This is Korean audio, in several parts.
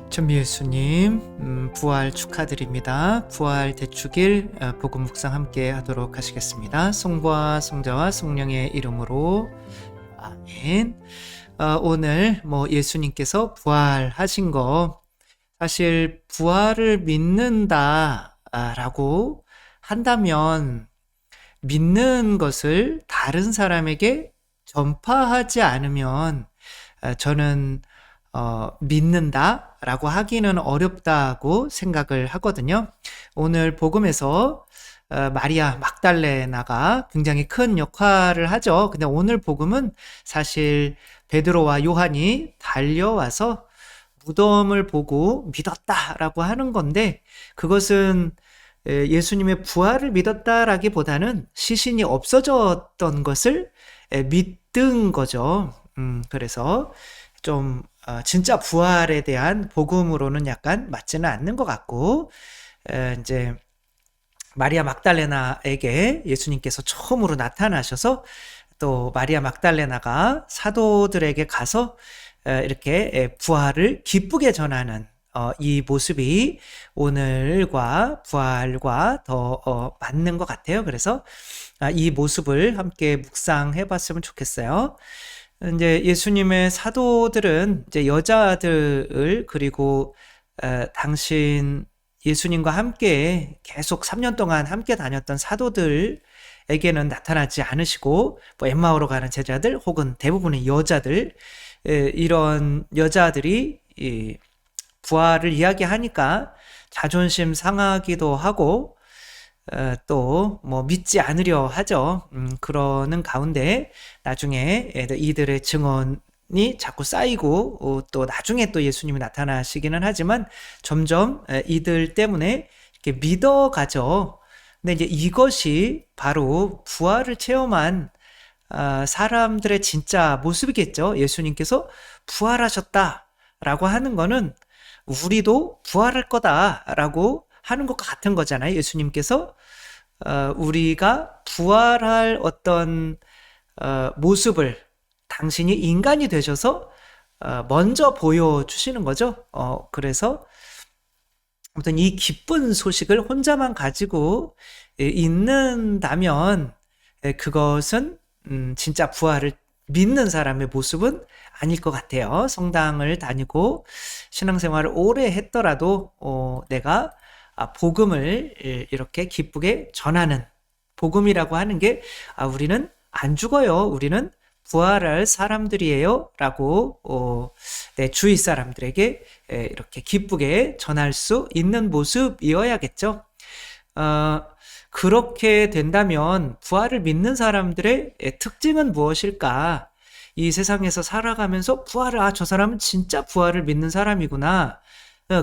전미 예수님, 부활 축하드립니다. 부활 대축일 복음 묵상 함께 하도록 하시겠습니다. 성부와 성자와 성령의 이름으로 아멘. 오늘 예수님께서 부활하신 거, 사실 부활을 믿는다라고 한다면 믿는 것을 다른 사람에게 전파하지 않으면 저는 믿는다라고 하기는 어렵다고 생각을 하거든요. 오늘 복음에서 마리아 막달레나가 굉장히 큰 역할을 하죠. 근데 오늘 복음은 사실 베드로와 요한이 달려와서 무덤을 보고 믿었다라고 하는 건데, 그것은 예수님의 부활을 믿었다라기보다는 시신이 없어졌던 것을 믿은 거죠. 그래서 좀 진짜 부활에 대한 복음으로는 약간 맞지는 않는 것 같고, 이제 마리아 막달레나에게 예수님께서 처음으로 나타나셔서 또 마리아 막달레나가 사도들에게 가서 이렇게 부활을 기쁘게 전하는 이 모습이 오늘과 부활과 더 맞는 것 같아요. 그래서 이 모습을 함께 묵상해 봤으면 좋겠어요. 이제 예수님의 사도들은 이제 여자들을, 그리고 당신 예수님과 함께 계속 3년 동안 함께 다녔던 사도들에게는 나타나지 않으시고, 엠마오로 가는 제자들 혹은 대부분의 여자들, 이런 여자들이 이 부활을 이야기하니까 자존심 상하기도 하고, 또 믿지 않으려 하죠. 그러는 가운데 나중에 이들의 증언이 자꾸 쌓이고, 또 나중에 또 예수님이 나타나시기는 하지만 점점 이들 때문에 이렇게 믿어가죠. 근데 이제 이것이 바로 부활을 체험한 사람들의 진짜 모습이겠죠. 예수님께서 부활하셨다라고 하는 거는 우리도 부활할 거다라고 하는 것과 같은 거잖아요. 예수님께서 우리가 부활할 어떤 모습을 당신이 인간이 되셔서 먼저 보여주시는 거죠. 그래서 아무튼 이 기쁜 소식을 혼자만 가지고 있는다면 그것은 진짜 부활을 믿는 사람의 모습은 아닐 것 같아요. 성당을 다니고 신앙생활을 오래 했더라도 내가 복음을 이렇게 기쁘게 전하는, 복음이라고 하는 게 우리는 안 죽어요, 우리는 부활할 사람들이에요 라고 내 주위 사람들에게 이렇게 기쁘게 전할 수 있는 모습이어야겠죠. 그렇게 된다면 부활을 믿는 사람들의 특징은 무엇일까? 이 세상에서 살아가면서 저 사람은 진짜 부활을 믿는 사람이구나,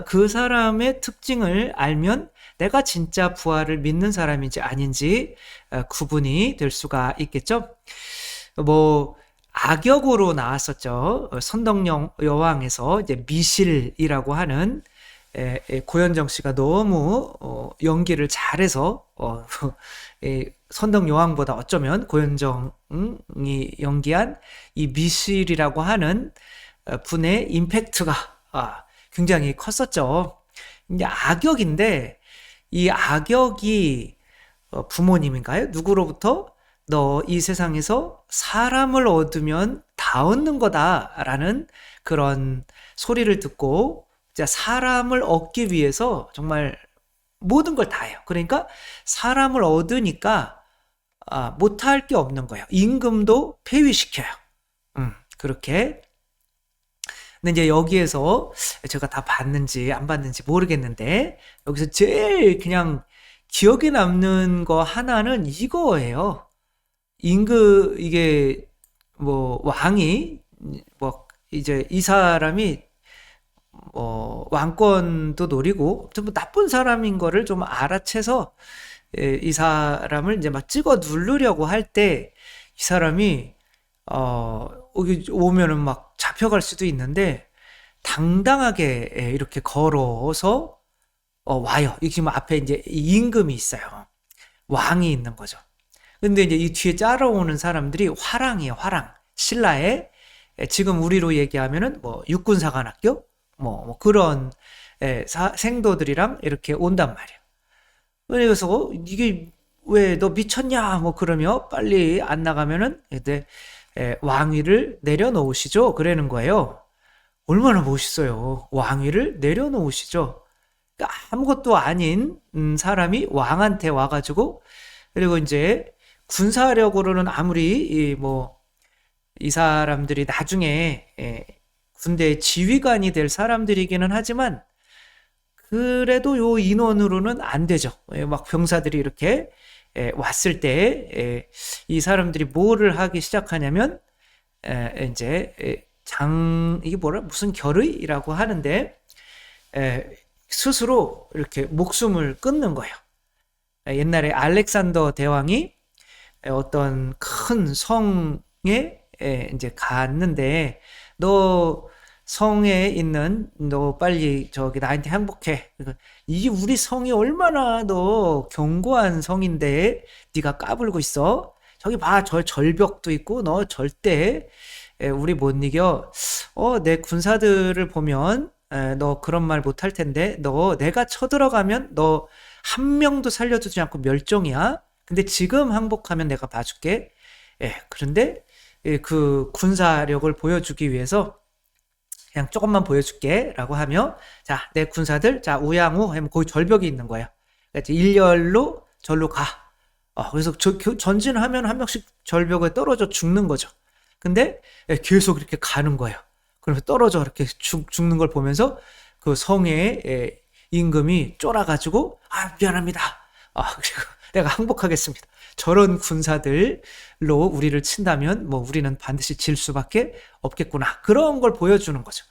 그 사람의 특징을 알면 내가 진짜 부활을 믿는 사람인지 아닌지 구분이 될 수가 있겠죠. 악역으로 나왔었죠. 선덕 여왕에서 이제 미실이라고 하는, 고현정 씨가 너무 연기를 잘해서 선덕 여왕보다 어쩌면 고현정이 연기한 이 미실이라고 하는 분의 임팩트가 굉장히 컸었죠. 이제 악역인데, 이 악역이 부모님인가요? 누구로부터 너 이 세상에서 사람을 얻으면 다 얻는 거다라는 그런 소리를 듣고 사람을 얻기 위해서 정말 모든 걸 다 해요. 그러니까 사람을 얻으니까 못할 게 없는 거예요. 임금도 폐위시켜요. 그렇게. 근데 이제 여기에서 제가 다 봤는지 안 봤는지 모르겠는데, 여기서 제일 그냥 기억에 남는 거 하나는 이거예요. 이게 왕이 이제 이 사람이 왕권도 노리고 좀 나쁜 사람인 거를 좀 알아채서 이 사람을 이제 막 찍어 누르려고 할 때, 이 사람이 여기 오면은 막 잡혀갈 수도 있는데 당당하게 이렇게 걸어서 와요. 여기 지금 앞에 이제 임금이 있어요. 왕이 있는 거죠. 근데 이제 이 뒤에 따라오는 사람들이 화랑이에요, 화랑. 신라의, 지금 우리로 얘기하면은 육군사관학교, 뭐 그런 생도들이랑 이렇게 온단 말이야. 그래서 이게 왜 너 미쳤냐? 뭐 그러며 빨리 안 나가면은 이제 왕위를 내려놓으시죠. 그러는 거예요. 얼마나 멋있어요. 왕위를 내려놓으시죠. 그러니까 아무것도 아닌 사람이 왕한테 와가지고 그리고 이제 군사력으로는 아무리 이 사람들이 나중에 군대의 지휘관이 될 사람들이기는 하지만 그래도 요 인원으로는 안 되죠. 막 병사들이 이렇게 왔을 때 이 사람들이 뭐를 하기 시작하냐면 이제 이게 무슨 결의라고 하는데 스스로 이렇게 목숨을 끊는 거예요. 옛날에 알렉산더 대왕이 어떤 큰 성에 이제 갔는데 너 성에 있는 너 빨리 저기 나한테 항복해. 이게 우리 성이 얼마나 너 견고한 성인데 네가 까불고 있어. 저기 봐, 저 절벽도 있고 너 절대 우리 못 이겨. 내 군사들을 보면 너 그런 말 못할 텐데 너 내가 쳐들어가면 너 한 명도 살려주지 않고 멸종이야. 근데 지금 항복하면 내가 봐줄게. 그런데 그 군사력을 보여주기 위해서 그냥 조금만 보여줄게 라고 하며 자, 내 군사들 자 우양우 하면 거기 절벽이 있는 거예요. 그러니까 일렬로 절로 가. 그래서 전진하면 한 명씩 절벽에 떨어져 죽는 거죠. 근데 계속 이렇게 가는 거예요. 그러면서 떨어져 이렇게 죽는 걸 보면서 그 성의 임금이 쫄아가지고 미안합니다. 그리고 내가 항복하겠습니다. 저런 군사들로 우리를 친다면 뭐 우리는 반드시 질 수밖에 없겠구나. 그런 걸 보여주는 거죠.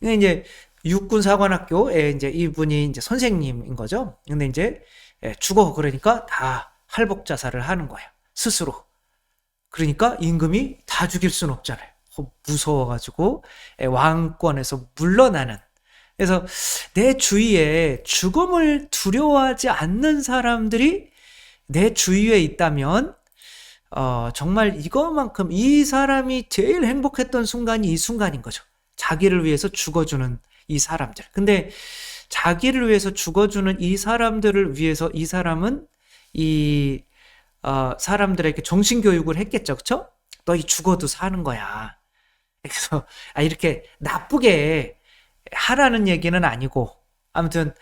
이제 육군사관학교에 이제 이분이 이제 선생님인 거죠. 근데 이제 죽어 그러니까 다 할복 자살을 하는 거예요. 스스로. 그러니까 임금이 다 죽일 수는 없잖아요. 무서워가지고 왕권에서 물러나는. 그래서 내 주위에 죽음을 두려워하지 않는 사람들이 내 주위에 있다면 정말 이것만큼 이 사람이 제일 행복했던 순간이 이 순간인 거죠. 자기를 위해서 죽어주는 이 사람들. 근데 자기를 위해서 죽어주는 이 사람들을 위해서 이 사람은 이 사람들에게 정신교육을 했겠죠. 그쵸? 너희 죽어도 사는 거야. 그래서 이렇게 나쁘게 하라는 얘기는 아니고 아무튼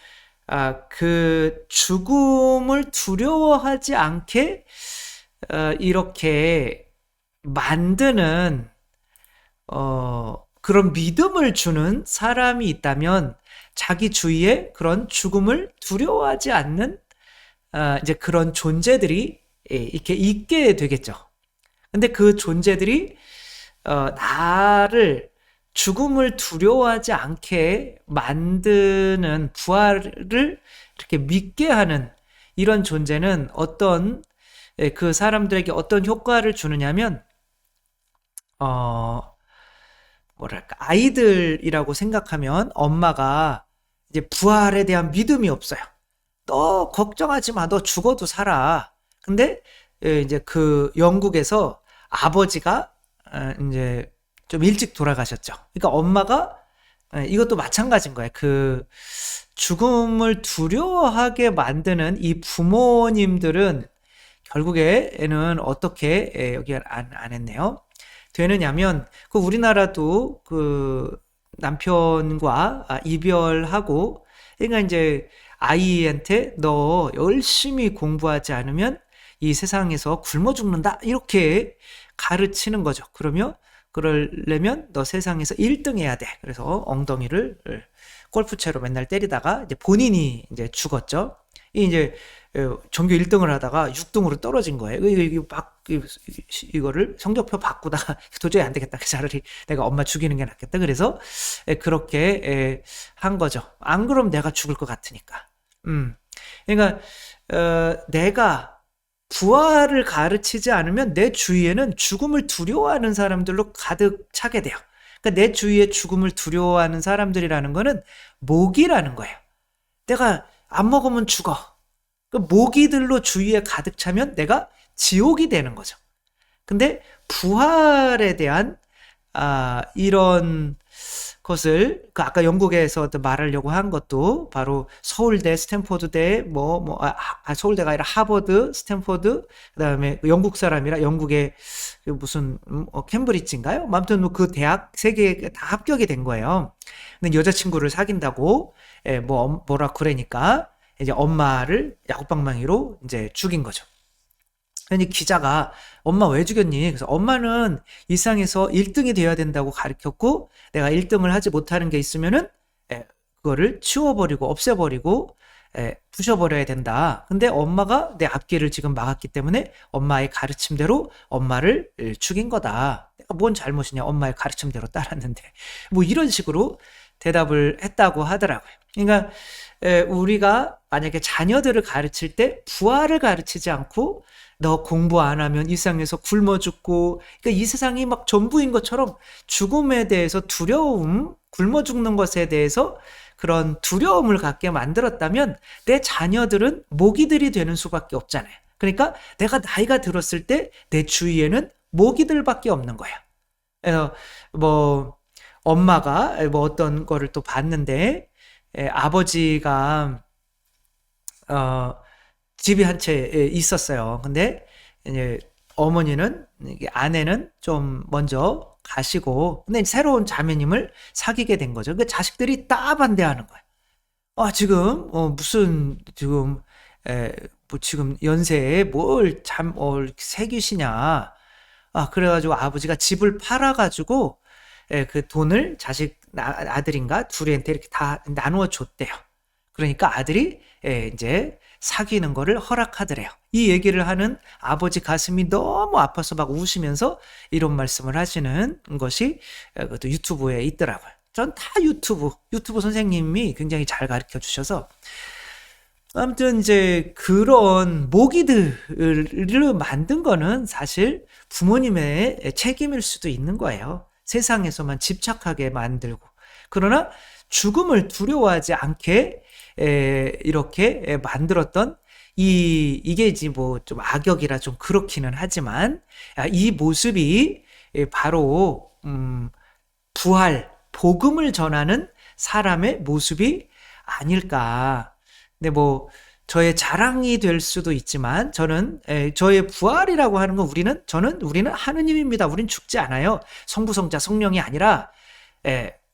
그 죽음을 두려워하지 않게 이렇게 만드는 그런 믿음을 주는 사람이 있다면 자기 주위에 그런 죽음을 두려워하지 않는 이제 그런 존재들이 이렇게 있게 되겠죠. 근데 그 존재들이 나를 죽음을 두려워하지 않게 만드는 부활을 이렇게 믿게 하는 이런 존재는 그 사람들에게 어떤 효과를 주느냐면 뭐랄까 아이들이라고 생각하면 엄마가 이제 부활에 대한 믿음이 없어요. 너 걱정하지 마. 너 죽어도 살아. 근데 이제 그 영국에서 아버지가 이제 좀 일찍 돌아가셨죠. 그러니까 엄마가 이것도 마찬가지인 거예요. 그 죽음을 두려워하게 만드는 이 부모님들은 결국에는 어떻게 여기 안 했네요. 되느냐면 그 우리나라도 그 남편과 이별하고 그러니까 이제 아이한테 너 열심히 공부하지 않으면 이 세상에서 굶어 죽는다 이렇게 가르치는 거죠. 그러려면 너 세상에서 1등 해야 돼. 그래서 엉덩이를 골프채로 맨날 때리다가 이제 본인이 이제 죽었죠. 이제 전교 1등을 하다가 6등으로 떨어진 거예요. 이거를 성적표 바꾸다가 도저히 안 되겠다. 차라리 내가 엄마 죽이는 게 낫겠다. 그래서 그렇게 한 거죠. 안 그럼 내가 죽을 것 같으니까. 그러니까 내가 부활을 가르치지 않으면 내 주위에는 죽음을 두려워하는 사람들로 가득 차게 돼요. 그러니까 내 주위에 죽음을 두려워하는 사람들이라는 거는 모기라는 거예요. 내가 안 먹으면 죽어. 그 모기들로 주위에 가득 차면 내가 지옥이 되는 거죠. 근데 부활에 대한 이런 것을 그 아까 영국에서 말하려고 한 것도 바로 서울대, 스탠포드대, 서울대가 아니라 하버드, 스탠포드, 그다음에 영국 사람이라 영국의 그 무슨 캠브리지인가요? 아무튼 그 대학 세 개 다 합격이 된 거예요. 근데 여자친구를 사귄다고 뭐라 그러니까 이제 엄마를 야구방망이로 이제 죽인 거죠. 근데 기자가 엄마 왜 죽였니? 그래서 엄마는 일상에서 1등이 되어야 된다고 가르쳤고 내가 1등을 하지 못하는 게 있으면은 그거를 치워버리고 없애버리고 부셔버려야 된다. 근데 엄마가 내 앞길을 지금 막았기 때문에 엄마의 가르침대로 엄마를 죽인 거다. 내가 뭔 잘못이냐? 엄마의 가르침대로 따랐는데 뭐 이런 식으로 대답을 했다고 하더라고요. 그러니까 우리가 만약에 자녀들을 가르칠 때 부활을 가르치지 않고 너 공부 안 하면 이 세상에서 굶어 죽고, 그러니까 이 세상이 막 전부인 것처럼 죽음에 대해서 두려움, 굶어 죽는 것에 대해서 그런 두려움을 갖게 만들었다면 내 자녀들은 모기들이 되는 수밖에 없잖아요. 그러니까 내가 나이가 들었을 때 내 주위에는 모기들밖에 없는 거야. 그래서 뭐 엄마가 뭐 어떤 거를 또 봤는데 아버지가 집이 한 채 있었어요. 근데 이제 어머니는 아내는 좀 먼저 가시고 근데 새로운 자매님을 사귀게 된 거죠. 그 자식들이 다 반대하는 거예요. 지금 무슨 지금 뭐 지금 연세에 뭘 새기시냐. 그래가지고 아버지가 집을 팔아가지고 그 돈을 아들인가 둘이한테 이렇게 다 나누어 줬대요. 그러니까 아들이 이제 사귀는 거를 허락하더래요. 이 얘기를 하는 아버지 가슴이 너무 아파서 막 우시면서 이런 말씀을 하시는 것이 그것도 유튜브에 있더라고요. 전 다 유튜브 선생님이 굉장히 잘 가르쳐 주셔서 아무튼 이제 그런 모기들을 만든 거는 사실 부모님의 책임일 수도 있는 거예요. 세상에서만 집착하게 만들고. 그러나 죽음을 두려워하지 않게 이렇게 만들었던 이게 이제 뭐 좀 악역이라 좀 그렇기는 하지만 이 모습이 바로 부활, 복음을 전하는 사람의 모습이 아닐까. 근데 뭐 저의 자랑이 될 수도 있지만 저는 저의 부활이라고 하는 건 우리는 하느님입니다. 우린 죽지 않아요. 성부, 성자, 성령이 아니라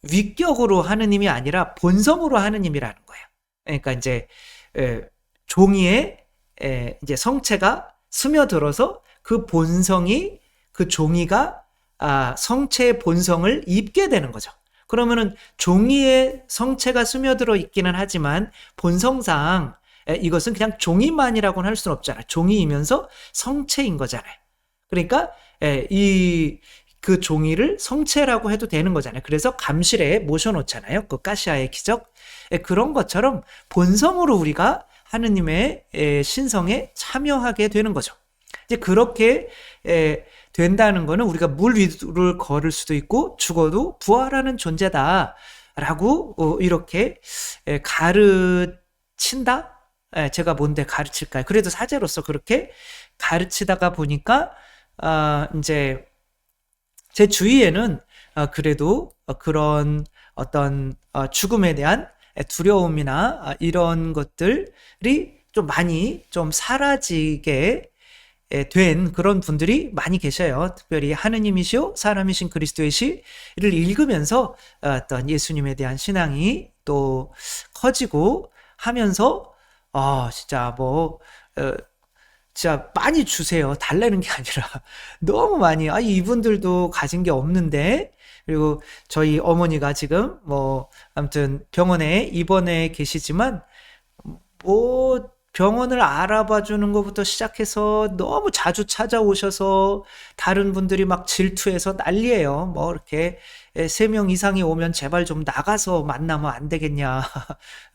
위격으로 하느님이 아니라 본성으로 하느님이라는 거예요. 그러니까 이제 종이에 이제 성체가 스며들어서 그 본성이 그 종이가 성체의 본성을 입게 되는 거죠. 그러면은 종이에 성체가 스며들어 있기는 하지만 본성상 이것은 그냥 종이만이라고는 할 수는 없잖아요. 종이이면서 성체인 거잖아요. 그러니까 그 종이를 성체라고 해도 되는 거잖아요. 그래서 감실에 모셔놓잖아요. 그 가시아의 기적. 그런 것처럼 본성으로 우리가 하느님의 신성에 참여하게 되는 거죠. 이제 그렇게 된다는 거는 우리가 물 위를 걸을 수도 있고 죽어도 부활하는 존재다라고 이렇게 가르친다? 제가 뭔데 가르칠까요? 그래도 사제로서 그렇게 가르치다가 보니까 이제 제 주위에는 그래도 그런 어떤 죽음에 대한 두려움이나 이런 것들이 좀 많이 좀 사라지게 된 그런 분들이 많이 계셔요. 특별히 하느님이시오 사람이신 그리스도의 시를 읽으면서 어떤 예수님에 대한 신앙이 또 커지고 하면서 진짜 진짜 많이 주세요. 달라는 게 아니라 너무 많이. 이분들도 가진 게 없는데. 그리고 저희 어머니가 지금 아무튼 병원에 입원해 계시지만 병원을 알아봐 주는 것부터 시작해서 너무 자주 찾아오셔서 다른 분들이 막 질투해서 난리예요. 이렇게 3명 이상이 오면 제발 좀 나가서 만나면 안 되겠냐.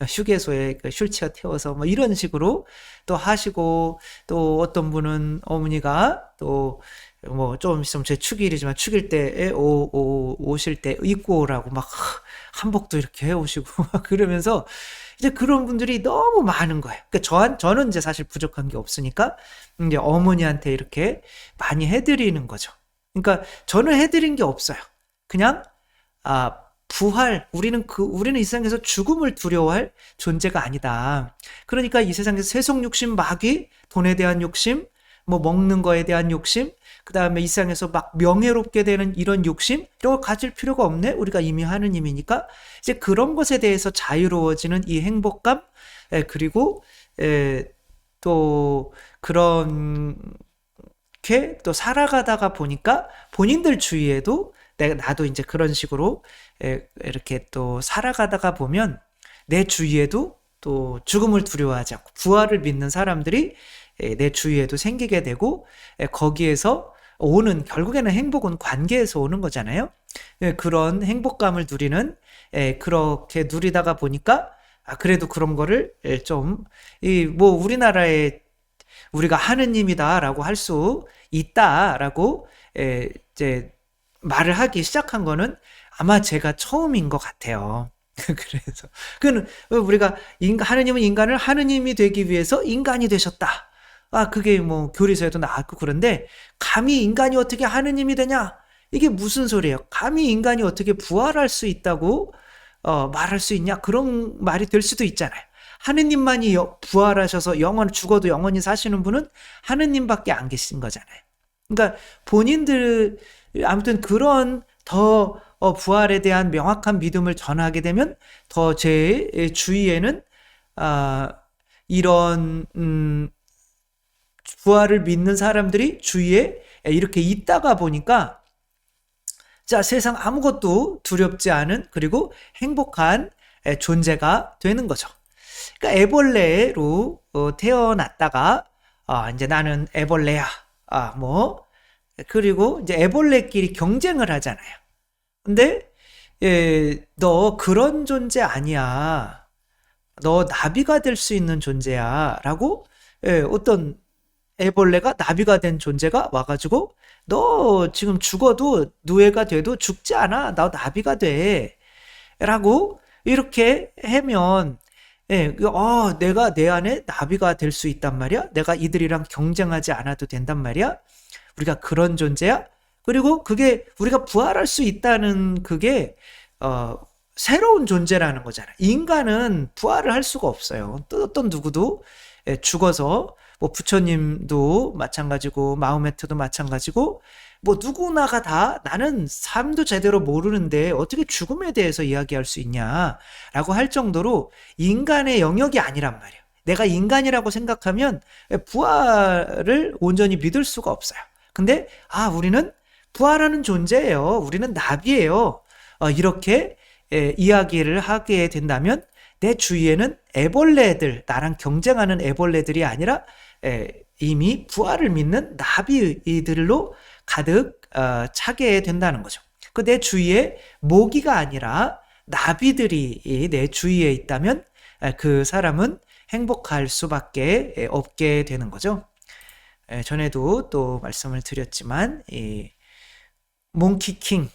휴게소에 휠체어 태워서 이런 식으로 또 하시고, 또 어떤 분은 어머니가 또 좀 있으면 제 축일이지만 축일 때 오실 때 입고 오라고 막 한복도 이렇게 해오시고 그러면서 이제 그런 분들이 너무 많은 거예요. 그러니까 저는 이제 사실 부족한 게 없으니까 이제 어머니한테 이렇게 많이 해드리는 거죠. 그러니까 저는 해드린 게 없어요. 그냥 부활, 우리는 이 세상에서 죽음을 두려워할 존재가 아니다. 그러니까 이 세상에서 세속 욕심, 마귀, 돈에 대한 욕심, 뭐 먹는 거에 대한 욕심, 그 다음에 이 세상에서 막 명예롭게 되는 이런 욕심, 이런 걸 가질 필요가 없네? 우리가 이미 하느님이니까. 이제 그런 것에 대해서 자유로워지는 이 행복감, 그리고, 또, 그렇게 또 살아가다가 보니까 본인들 주위에도 나도 이제 그런 식으로 이렇게 또 살아가다가 보면 내 주위에도 또 죽음을 두려워하지 않고 부활을 믿는 사람들이 내 주위에도 생기게 되고, 거기에서 오는, 결국에는 행복은 관계에서 오는 거잖아요. 그런 행복감을 누리는, 그렇게 누리다가 보니까 그래도 그런 거를 좀 뭐 우리나라에 우리가 하느님이다라고 할 수 있다라고 이제 말을 하기 시작한 거는 아마 제가 처음인 것 같아요. 그래서 그는 우리가 하느님은 인간을 하느님이 되기 위해서 인간이 되셨다. 그게 뭐 교리서에도 나왔고. 그런데 감히 인간이 어떻게 하느님이 되냐? 이게 무슨 소리예요? 감히 인간이 어떻게 부활할 수 있다고 말할 수 있냐? 그런 말이 될 수도 있잖아요. 하느님만이 부활하셔서 죽어도 영원히 사시는 분은 하느님밖에 안 계신 거잖아요. 그러니까 본인들 아무튼 그런 더 부활에 대한 명확한 믿음을 전하게 되면 더 제 주위에는 이런 부활을 믿는 사람들이 주위에 이렇게 있다가 보니까 자, 세상 아무것도 두렵지 않은, 그리고 행복한 존재가 되는 거죠. 그러니까 애벌레로 태어났다가 이제 나는 애벌레야. 그리고 이제 애벌레끼리 경쟁을 하잖아요. 근데 너 그런 존재 아니야. 너 나비가 될 수 있는 존재야. 라고 어떤 애벌레가 나비가 된 존재가 와가지고 너 지금 죽어도 누에가 돼도 죽지 않아. 나 나비가 돼. 라고 이렇게 하면 내가 내 안에 나비가 될 수 있단 말이야. 내가 이들이랑 경쟁하지 않아도 된단 말이야. 우리가 그런 존재야. 그리고 그게 우리가 부활할 수 있다는 그게 새로운 존재라는 거잖아. 인간은 부활을 할 수가 없어요. 또 어떤 누구도 죽어서, 뭐 부처님도 마찬가지고 마호메트도 마찬가지고, 뭐 누구나가 다 나는 삶도 제대로 모르는데 어떻게 죽음에 대해서 이야기할 수 있냐라고 할 정도로 인간의 영역이 아니란 말이에요. 내가 인간이라고 생각하면 부활을 온전히 믿을 수가 없어요. 근데 우리는 부활하는 존재예요. 우리는 나비예요. 이렇게 이야기를 하게 된다면 내 주위에는 애벌레들, 나랑 경쟁하는 애벌레들이 아니라 이미 부활을 믿는 나비들로 가득 차게 된다는 거죠. 내 주위에 모기가 아니라 나비들이 내 주위에 있다면 그 사람은 행복할 수밖에 없게 되는 거죠. 전에도 또 말씀을 드렸지만 몽키킹,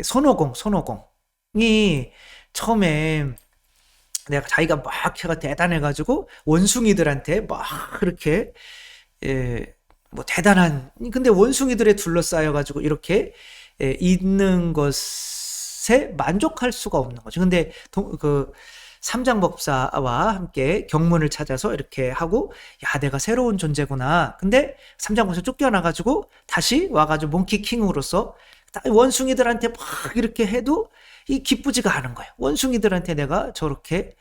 손오공이 처음에 자기가 막 해가 대단해가지고 원숭이들한테 막 그렇게 뭐 대단한, 근데 원숭이들에 둘러싸여가지고 이렇게 있는 것에 만족할 수가 없는 거죠. 근데 그 삼장법사와 함께 경문을 찾아서 이렇게 하고, 야, 내가 새로운 존재구나. 근데 삼장법사 쫓겨나가지고 다시 와가지고 몽키킹으로서 원숭이들한테 막 이렇게 해도 기쁘지가 않은 거예요. 원숭이들한테 내가 저렇게,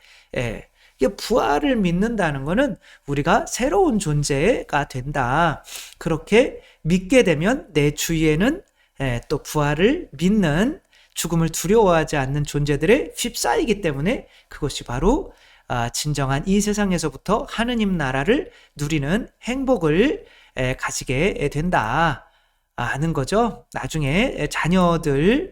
이게 부활을 믿는다는 거는 우리가 새로운 존재가 된다. 그렇게 믿게 되면 내 주위에는 또 부활을 믿는, 죽음을 두려워하지 않는 존재들에 휩싸이기 때문에 그것이 바로 진정한 이 세상에서부터 하느님 나라를 누리는 행복을 가지게 된다 하는 거죠. 나중에 자녀들도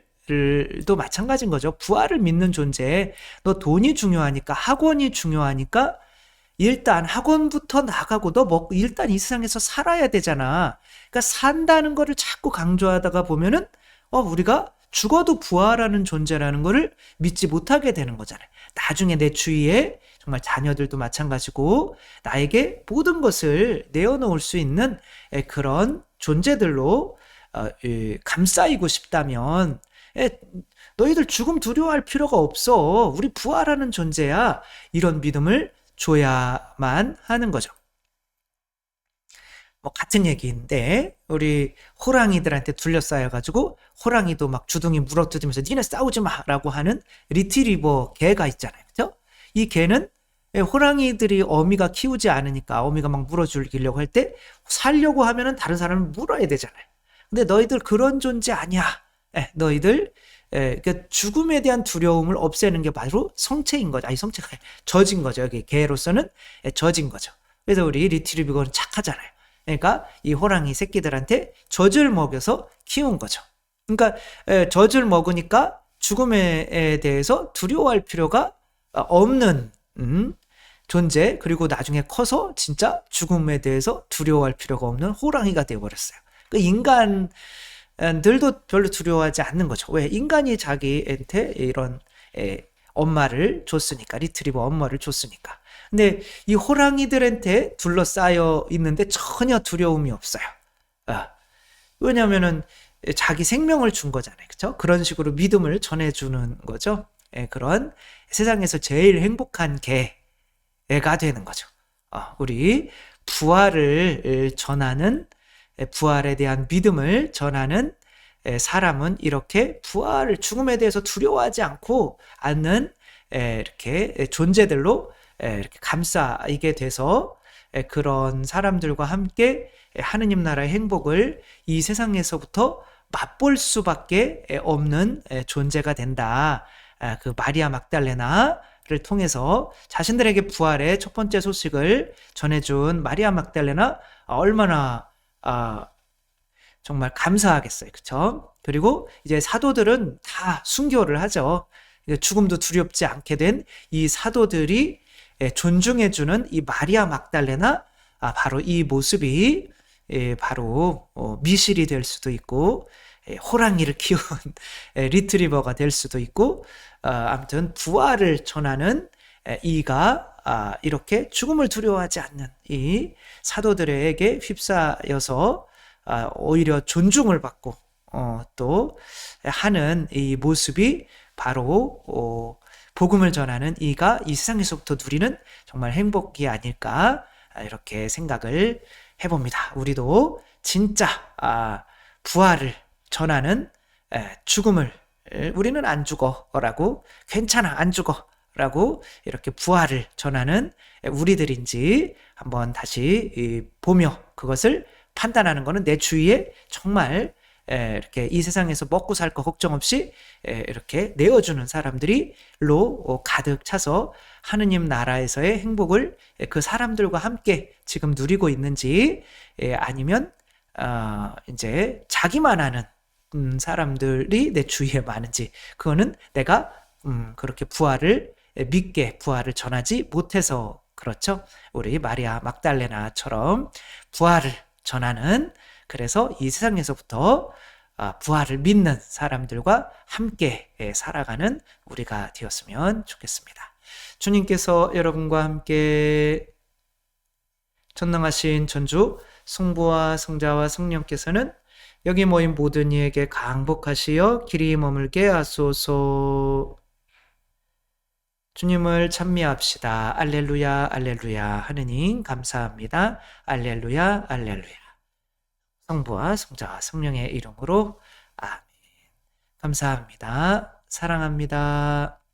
마찬가지인 거죠. 부활을 믿는 존재, 너 돈이 중요하니까, 학원이 중요하니까 일단 학원부터 나가고 너 일단 이 세상에서 살아야 되잖아. 그러니까 산다는 거를 자꾸 강조하다가 보면은 우리가 죽어도 부활하는 존재라는 거를 믿지 못하게 되는 거잖아요. 나중에 내 주위에 정말 자녀들도 마찬가지고 나에게 모든 것을 내어놓을 수 있는 그런 존재들로 감싸이고 싶다면 에, 너희들 죽음 두려워할 필요가 없어. 우리 부활하는 존재야. 이런 믿음을 줘야만 하는 거죠. 뭐 같은 얘기인데 우리 호랑이들한테 둘러싸여가지고 호랑이도 막 주둥이 물어뜯으면서 니네 싸우지 마라고 하는 리트리버 개가 있잖아요. 그죠? 이 개는 호랑이들이 어미가 키우지 않으니까 어미가 막 물어주려고 할 때 살려고 하면은 다른 사람을 물어야 되잖아요. 근데 너희들 그런 존재 아니야. 너희들 그러니까 죽음에 대한 두려움을 없애는 게 바로 성체인 거죠. 아니 성체가 젖인 거죠. 여기 개로서는 젖인 거죠. 그래서 우리 리트리버는 착하잖아요. 그러니까 이 호랑이 새끼들한테 젖을 먹여서 키운 거죠. 그러니까 젖을 먹으니까 죽음에 대해서 두려워할 필요가 없는 존재, 그리고 나중에 커서 진짜 죽음에 대해서 두려워할 필요가 없는 호랑이가 되어버렸어요. 그 인간들도 별로 두려워하지 않는 거죠. 왜? 인간이 자기한테 이런 엄마를 줬으니까, 리트리버 엄마를 줬으니까. 근데 이 호랑이들한테 둘러싸여 있는데 전혀 두려움이 없어요. 왜냐면은 자기 생명을 준 거잖아요. 그렇죠? 그런 식으로 믿음을 전해주는 거죠. 그런 세상에서 제일 행복한 개가 되는 거죠. 우리 부활을 전하는, 부활에 대한 믿음을 전하는 사람은 이렇게 부활을, 죽음에 대해서 두려워하지 않는 이렇게 존재들로 이렇게 감싸이게 돼서 그런 사람들과 함께 하느님 나라의 행복을 이 세상에서부터 맛볼 수밖에 없는 존재가 된다. 그 마리아 막달레나를 통해서 자신들에게 부활의 첫 번째 소식을 전해준 마리아 막달레나, 얼마나 정말 감사하겠어요. 그쵸? 그리고 이제 사도들은 다 순교를 하죠. 죽음도 두렵지 않게 된 이 사도들이 존중해주는 이 마리아 막달레나, 바로 이 모습이 바로 미실이 될 수도 있고 호랑이를 키운 리트리버가 될 수도 있고, 아무튼 부활을 전하는 이가 이렇게 죽음을 두려워하지 않는 이 사도들에게 휩싸여서 오히려 존중을 받고 또 하는 이 모습이 바로 복음을 전하는 이가 이 세상에서부터 누리는 정말 행복이 아닐까, 이렇게 생각을 해봅니다. 우리도 진짜 부활을 전하는, 죽음을 우리는 안 죽어라고, 괜찮아 안 죽어라고 이렇게 부활을 전하는 우리들인지 한번 다시 보며 그것을 판단하는 것은 내 주위에 정말 이렇게 이 세상에서 먹고 살 거 걱정 없이 이렇게 내어주는 사람들이로 가득 차서 하느님 나라에서의 행복을 그 사람들과 함께 지금 누리고 있는지, 아니면 이제 자기만 아는 사람들이 내 주위에 많은지, 그거는 내가 그렇게 부활을 믿게 부활을 전하지 못해서 그렇죠. 우리 마리아 막달레나처럼 부활을 전하는, 그래서 이 세상에서부터 부활을 믿는 사람들과 함께 살아가는 우리가 되었으면 좋겠습니다. 주님께서 여러분과 함께, 전능하신 전주 성부와 성자와 성령께서는 여기 모인 모든 이에게 강복하시어 길이 머물게 하소서. 주님을 찬미합시다. 알렐루야 알렐루야. 하느님 감사합니다. 알렐루야 알렐루야. 성부와 성자와 성령의 이름으로 아멘. 감사합니다. 사랑합니다.